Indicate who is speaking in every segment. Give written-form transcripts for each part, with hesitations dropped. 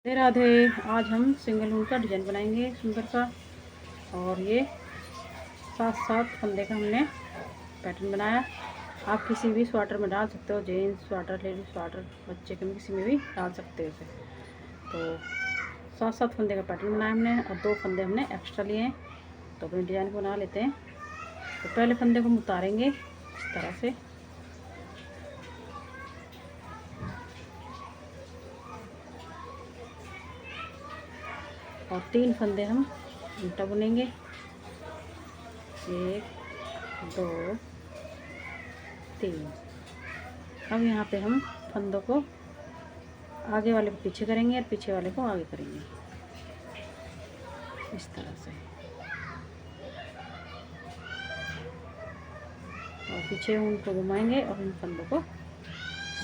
Speaker 1: राधे राधे। आज हम सिंगल ऊन का डिज़ाइन बनाएंगे सुंदर सा। और ये 7-7 फंदे का हमने पैटर्न बनाया। आप किसी भी स्वेटर में डाल सकते हो, जीन्स स्वेटर, लेडीज स्वेटर, बच्चे के में किसी में भी डाल सकते हो इसे। तो 7-7 फंदे का पैटर्न बनाया हमने और 2 फंदे हमने एक्स्ट्रा लिए हैं। तो अपने डिज़ाइन को बना लेते हैं। तो पहले फंदे को हम उतारेंगे इस तरह से, और 3 फंदे हम उल्टा बुनेंगे। 1 2 3। अब यहाँ पे हम फंदों को आगे वाले को पीछे करेंगे और पीछे वाले को आगे करेंगे इस तरह से। और पीछे उनको घुमाएंगे और इन फंदों को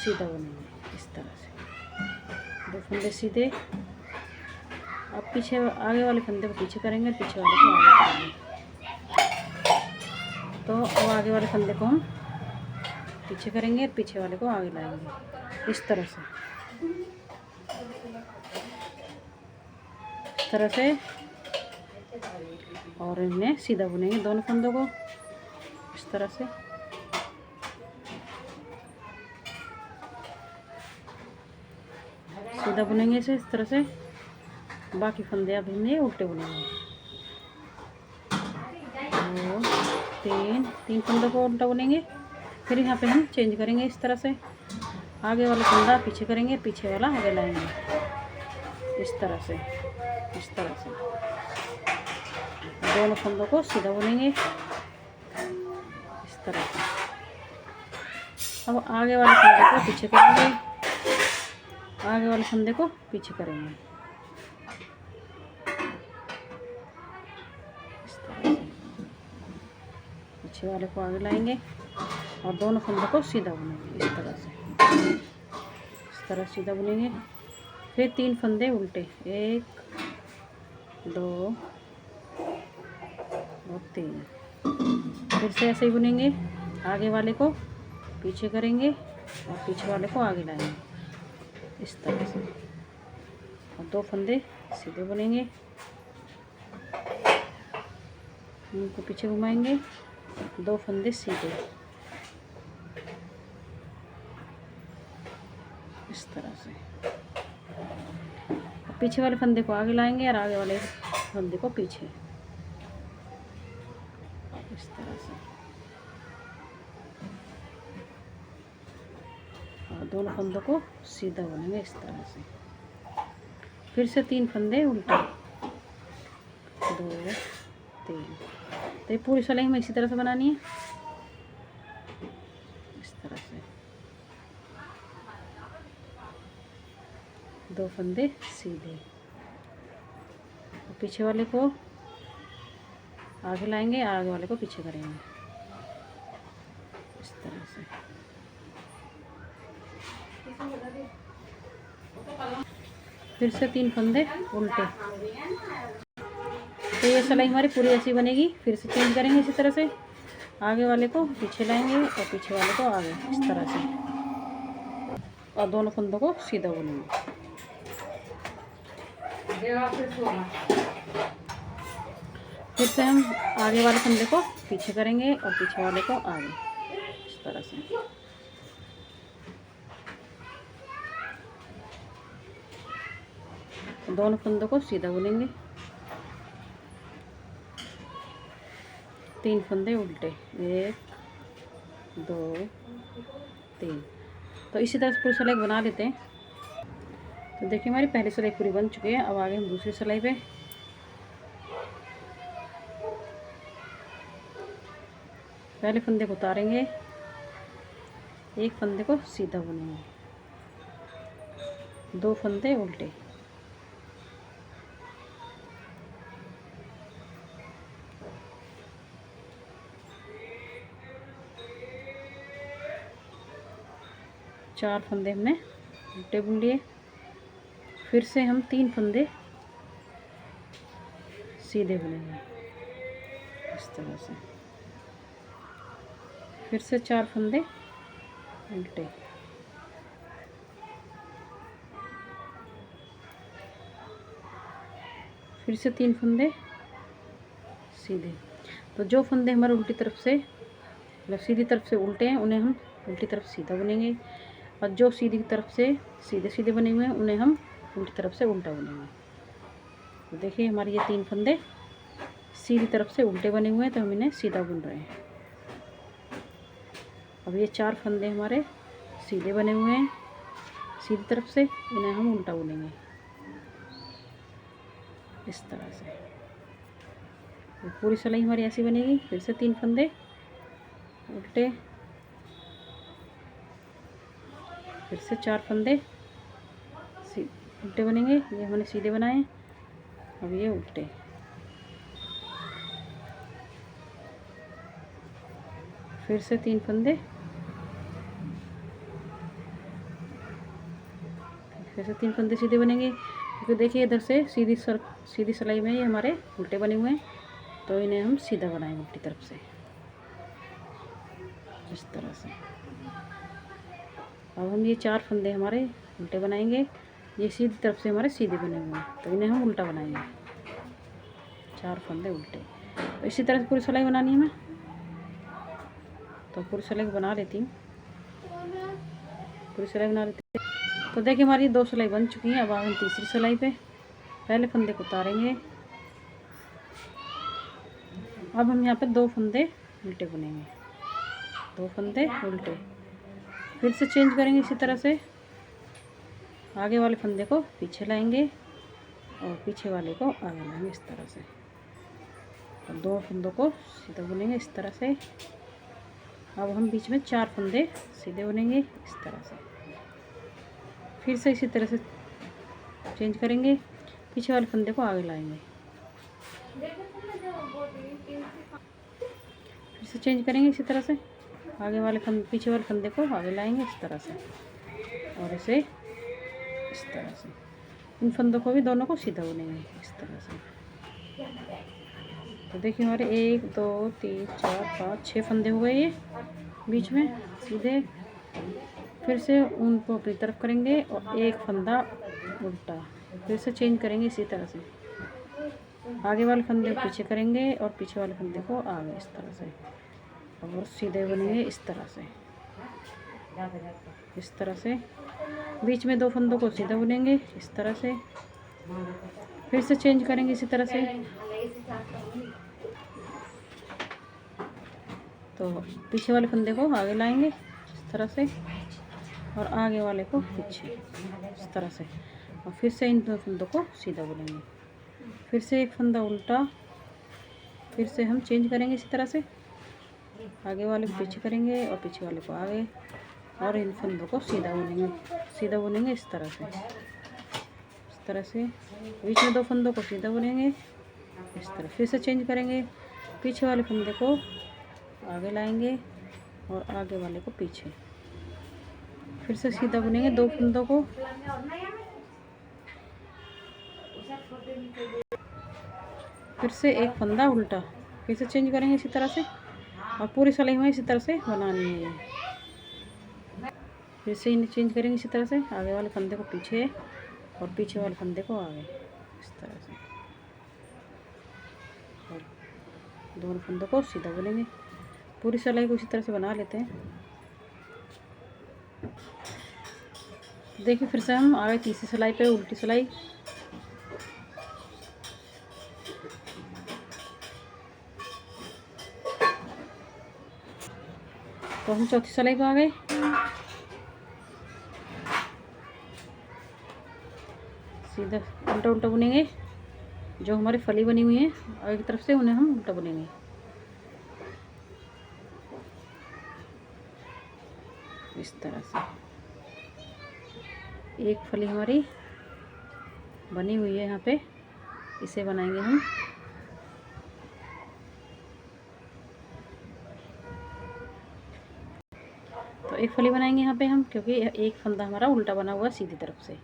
Speaker 1: सीधा बुनेंगे इस तरह से। 2 फंदे सीधे। अब पीछे आगे वाले फंदे को पीछे करेंगे, पीछे वाले को आगे करेंगे। तो अब आगे वाले फंदे को हम पीछे करेंगे और पीछे वाले को आगे लाएंगे इस तरह से। इस तरह से और इन्हें सीधा बुनेंगे दोनों फंदों को इस तरह से। सीधा बुनेंगे इसे इस तरह से। बाकी फंदे अब हमने उल्टे बुनेंगे। 2 3 फंदों को उल्टा बुनेंगे। फिर यहाँ पे हम चेंज करेंगे इस तरह से। आगे वाला फंदा पीछे करेंगे, पीछे वाला आगे लाएंगे इस तरह से। इस तरह से दोनों फंदों को सीधा बुनेंगे इस तरह से। अब आगे वाले फंदे को पीछे करेंगे, आगे वाले फंदे को पीछे करेंगे इस तरह से। पीछे वाले को आगे लाएंगे और दोनों फंदों को सीधा बुनेंगे इस तरह से। इस तरह सीधा बुनेंगे। फिर 3 फंदे उल्टे, 1 2 और 3। फिर से ऐसे ही बुनेंगे। आगे वाले को पीछे करेंगे और पीछे वाले को आगे लाएंगे इस तरह से। और 2 फंदे सीधे बुनेंगे, उनको पीछे घुमाएंगे, 2 फंदे सीधे इस तरह से। पीछे वाले फंदे को आगे लाएंगे और आगे वाले फंदे को पीछे इस तरह से। और दोनों फंदों को सीधा बुनेंगे इस तरह से। फिर से 3 फंदे उल्टे, 2 3। तो ये पूरी सिलाई हमें इसी तरह से बनानी है इस तरह से। 2 फंदे सीधे, पीछे वाले को आगे लाएंगे, आगे वाले को पीछे करेंगे इस तरह से। फिर से 3 फंदे उल्टे। तो ये सिलाई हमारी पूरी ऐसी बनेगी। फिर से चेंज करेंगे इसी तरह से। आगे वाले को पीछे लाएंगे और पीछे वाले को आगे इस तरह से। और दोनों फंदों को सीधा बुनेंगे। फिर से हम आगे वाले फंदे को पीछे करेंगे और पीछे वाले को आगे इस तरह से। दोनों फंदों को सीधा बुनेंगे। 3 फंदे उल्टे, 1 2 3। तो इसी तरह से पूरी सिलाई बना लेते हैं। तो देखिए हमारी पहली सिलाई पूरी बन चुकी है। अब आगे हम दूसरी सिलाई पे पहले फंदे को उतारेंगे, 1 फंदे को सीधा बुनेंगे, 2 फंदे उल्टे, चार फंदे हमने उल्टे बुन लिए। फिर से हम 3 फंदे सीधे बुनेंगे इस तरह से। फिर से 4 फंदे उल्टे, फिर से 3 फंदे सीधे। तो जो फंदे हमारे उल्टी तरफ से मतलब सीधी तरफ से उल्टे हैं उन्हें हम उल्टी तरफ सीधा बुनेंगे, और जो सीधी तरफ से सीधे सीधे बने हुए हैं उन्हें हम उल्टी तरफ से उल्टा बुनेंगे। तो देखिए हमारे ये 3 फंदे सीधी तरफ से उल्टे बने हुए हैं तो हम इन्हें सीधा बुन रहे हैं। अब ये 4 फंदे हमारे सीधे बने हुए हैं सीधी तरफ से, इन्हें हम उल्टा बुनेंगे इस तरह से। तो पूरी सिलाई हमारी ऐसी बनेगी। फिर से 3 फंदे उल्टे, फिर से 4 फंदे उल्टे बनेंगे। ये हमने सीधे बनाए, अब ये उल्टे, फिर से 3 फंदे, फिर से 3 फंदे सीधे बनेंगे। क्योंकि देखिए इधर से सीधी सिलाई में ये हमारे उल्टे बने हुए हैं तो इन्हें हम सीधा बनाएंगे उल्टी तरफ से इस तरह से। अब हम ये 4 फंदे हमारे उल्टे बनाएंगे, ये सीधी तरफ से हमारे सीधे बने हुए हैं तो इन्हें हम उल्टा बनाएंगे, 4 फंदे उल्टे। तो इसी तरह से पूरी सिलाई बनानी है हमें। तो पूरी सिलाई बना लेती हूँ, पूरी सिलाई बना लेती हूँ। तो देखिए हमारी 2 सिलाई बन चुकी हैं। अब हम तीसरी सिलाई पे पहले फंदे को उतारेंगे। अब हम यहाँ पे 2 फंदे उल्टे बुनेंगे, 2 फंदे उल्टे, फिर से चेंज करेंगे इसी तरह से। आगे वाले फंदे को पीछे लाएंगे और पीछे वाले को आगे लाएंगे इस तरह से। तो 2 फंदों को सीधा बुनेंगे इस तरह से। अब हम बीच में 4 फंदे सीधे बुनेंगे इस तरह से। फिर से इसी तरह से चेंज करेंगे, पीछे वाले फंदे को आगे लाएंगे, फिर से चेंज करेंगे इसी तरह से। आगे वाले पीछे वाले फंदे को आगे लाएंगे इस तरह से, और इसे इस तरह से। इन फंदों को भी दोनों को सीधा बुनेंगे इस तरह से। तो देखिए हमारे 1 2 3 4 5 6 फंदे हो गए ये बीच में सीधे। फिर से उनको अपनी तरफ करेंगे और एक फंदा उल्टा, फिर से चेंज करेंगे इसी तरह से। आगे वाले फंदे को पीछे करेंगे और पीछे वाले फंदे को आगे इस तरह से, और सीधे बनेंगे इस तरह से, इस तरह से। बीच में 2 फंदों को सीधा बुनेंगे इस तरह से, फिर से चेंज करेंगे इसी तरह से। तो पीछे वाले फंदे को आगे लाएंगे इस तरह से और आगे वाले को पीछे इस तरह से, और फिर से इन 2 फंदों को सीधा बुनेंगे। फिर से एक फंदा उल्टा, फिर से हम चेंज करेंगे इसी तरह से। आगे वाले को पीछे करेंगे और पीछे वाले को आगे, और इन फंदों को सीधा बुनेंगे इस तरह से, इस तरह से। बीच में 2 फंदों को सीधा बुनेंगे इस तरह। फिर से चेंज करेंगे, पीछे वाले फंदे को आगे लाएंगे और आगे वाले को पीछे, फिर से सीधा बुनेंगे 2 फंदों को। फिर से एक फंदा उल्टा, फिर से चेंज करेंगे इसी तरह से, और पूरी सिलाई में इसी तरह से बनानी है ये। फिर से इन्हें चेंज करेंगे इसी तरह से, आगे वाले फंदे को पीछे और पीछे वाले फंदे को आगे इस तरह से, और दोनों फंदों को सीधा बुनेंगे। पूरी सिलाई को इसी तरह से बना लेते हैं। देखिए फिर से हम आगे तीसरी सिलाई पे उल्टी सिलाई, तो हम चौथी सिलाई पे आ गए। सीधा उल्टा उल्टा बुनेंगे, जो हमारी फली बनी हुई है आगे की तरफ से उन्हें हम उल्टा बुनेंगे इस तरह से। एक फली हमारी बनी हुई है यहाँ पे, इसे बनाएंगे हम। तो एक फली बनाएंगे यहाँ पे हम, क्योंकि एक फंदा हमारा उल्टा बना हुआ है सीधी तरफ से।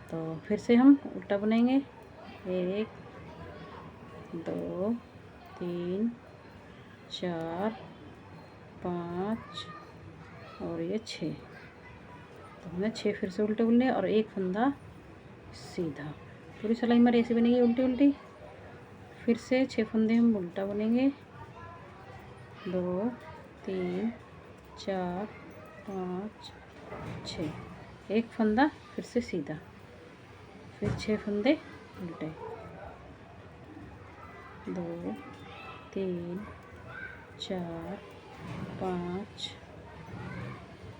Speaker 1: तो फिर से हम उल्टा बुनेंगे, 1 2 3 4 5 और ये 6। तो हमें 6 फिर से उल्टे बुनने और एक फंदा सीधा पूरी सिलाई हमारी ऐसी बनेगी उल्टी उल्टी। फिर से 6 फंदे हम उल्टा बुनेंगे, 2 3 4 5 6, एक फंदा फिर से सीधा, फिर 6 फंदे उल्टे, 2 3 4 5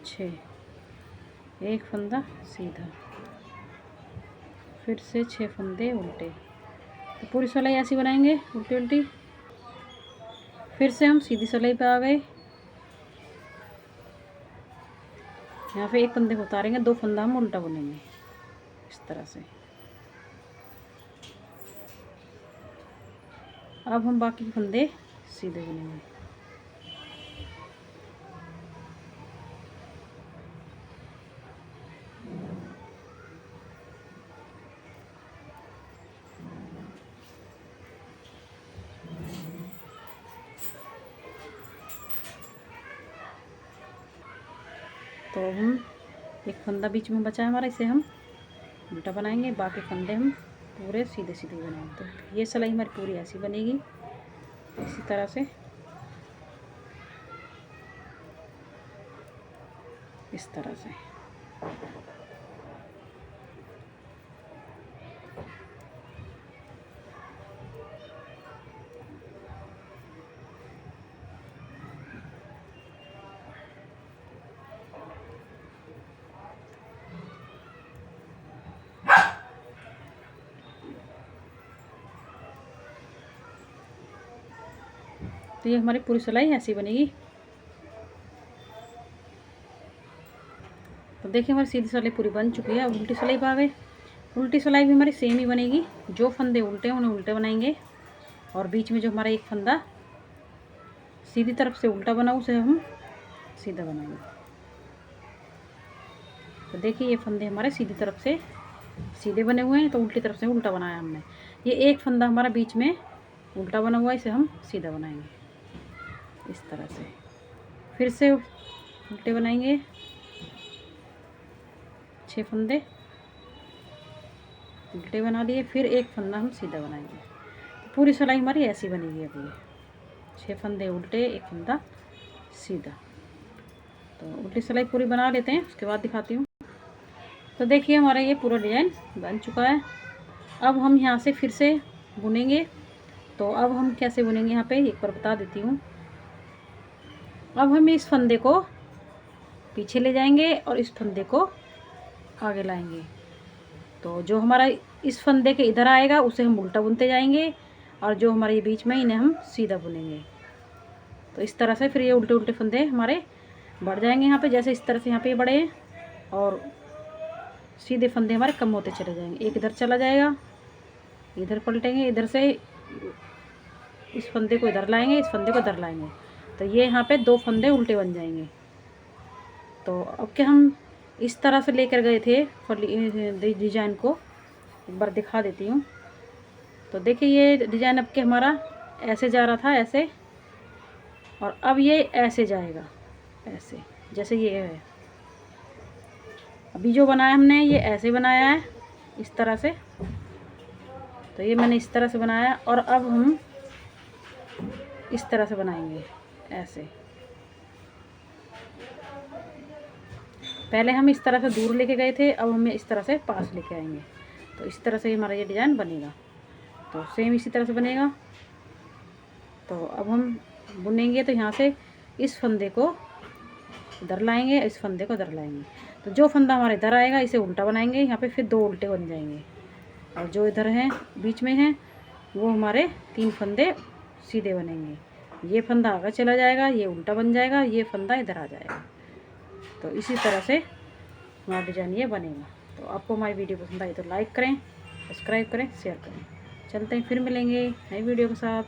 Speaker 1: 6, एक फंदा सीधा, फिर से 6 फंदे उल्टे। तो पूरी सिलाई ऐसी बनाएंगे उल्टी उल्टी। फिर से हम सीधी सिलाई पे आ गए। यहाँ पे एक फंदे को उतारेंगे, 2 फंदा हम उल्टा बुनेंगे इस तरह से। अब हम बाकी के फंदे सीधे बुनेंगे। तो हम एक फंदा बीच में बचा है हमारा, इसे हम उल्टा बनाएंगे, बाकी फंदे हम पूरे सीधे सीधे बनाएंगे। तो ये सिलाई हमारी पूरी ऐसी बनेगी, इसी तरह से, इस तरह से। तो ये हमारी पूरी सिलाई ऐसी बनेगी। तो देखिए हमारी सीधी सिलाई पूरी बन चुकी है। अब उल्टी सिलाई पे आ गए। उल्टी सिलाई भी हमारी सेम ही बनेगी, जो फंदे उल्टे हैं उन्हें उल्टे बनाएंगे, और बीच में जो हमारा एक फंदा सीधी तरफ से उल्टा बना उसे हम सीधा बनाएंगे। तो देखिए ये फंदे हमारे सीधी तरफ से सीधे बने हुए हैं, तो उल्टी तरफ से उल्टा बनाया हमने। ये एक फंदा हमारा बीच में उल्टा बना हुआ है, इसे हम सीधा बनाएंगे इस तरह से। फिर से उल्टे बनाएंगे, 6 फंदे उल्टे बना लिए, फिर एक फंदा हम सीधा बनाएंगे। तो पूरी सिलाई हमारी ऐसी बनेगी। अभी ये 6 फंदे उल्टे, एक फंदा सीधा। तो उल्टी सिलाई पूरी बना लेते हैं, उसके बाद दिखाती हूँ। तो देखिए हमारा ये पूरा डिज़ाइन बन चुका है। अब हम यहाँ से फिर से बुनेंगे। तो अब हम कैसे बुनेंगे यहाँ पे एक बार बता देती हूँ। अब हम इस फंदे को पीछे ले जाएंगे और इस फंदे को आगे लाएंगे। तो जो हमारा इस फंदे के इधर आएगा उसे हम उल्टा बुनते जाएंगे, और जो हमारे बीच में इन्हें हम सीधा बुनेंगे। तो इस तरह से फिर ये उल्टे उल्टे फंदे हमारे बढ़ जाएंगे यहाँ पे, जैसे इस तरह से यहाँ पे ये बढ़े हैं, और सीधे फंदे हमारे कम होते चले जाएंगे। एक इधर चला जाएगा, इधर पलटेंगे, इधर से इस फंदे को इधर लाएंगे, इस फंदे को इधर लाएंगे। तो ये यहाँ पे 2 फंदे उल्टे बन जाएंगे। तो अब क्या हम इस तरह से लेकर गए थे डिजाइन को, एक बार दिखा देती हूँ। तो देखिए ये डिजाइन अब के हमारा ऐसे जा रहा था, ऐसे, और अब ये ऐसे जाएगा, ऐसे जैसे ये है। अभी जो बनाया हमने ये ऐसे बनाया है, इस तरह से। तो ये मैंने इस तरह से बनाया, और अब हम इस तरह से बनाएंगे ऐसे। पहले हम इस तरह से दूर लेके गए थे, अब हम इस तरह से पास लेके आएंगे। तो इस तरह से हमारा ये डिज़ाइन बनेगा। तो सेम इसी तरह से बनेगा। तो अब हम बुनेंगे, तो यहाँ से इस फंदे को इधर लाएंगे, इस फंदे को इधर लाएंगे। तो जो फंदा हमारे इधर आएगा इसे उल्टा बनाएंगे, यहाँ पे फिर 2 उल्टे बन जाएंगे, और जो इधर हैं बीच में हैं वो हमारे 3 फंदे सीधे बनेंगे। ये फंदा आगे चला जाएगा, ये उल्टा बन जाएगा, ये फंदा इधर आ जाएगा। तो इसी तरह से हमारा डिज़ाइन ये बनेगा। तो आपको हमारी वीडियो पसंद आई तो लाइक करें, सब्सक्राइब करें, शेयर करें। चलते हैं, फिर मिलेंगे नई वीडियो के साथ।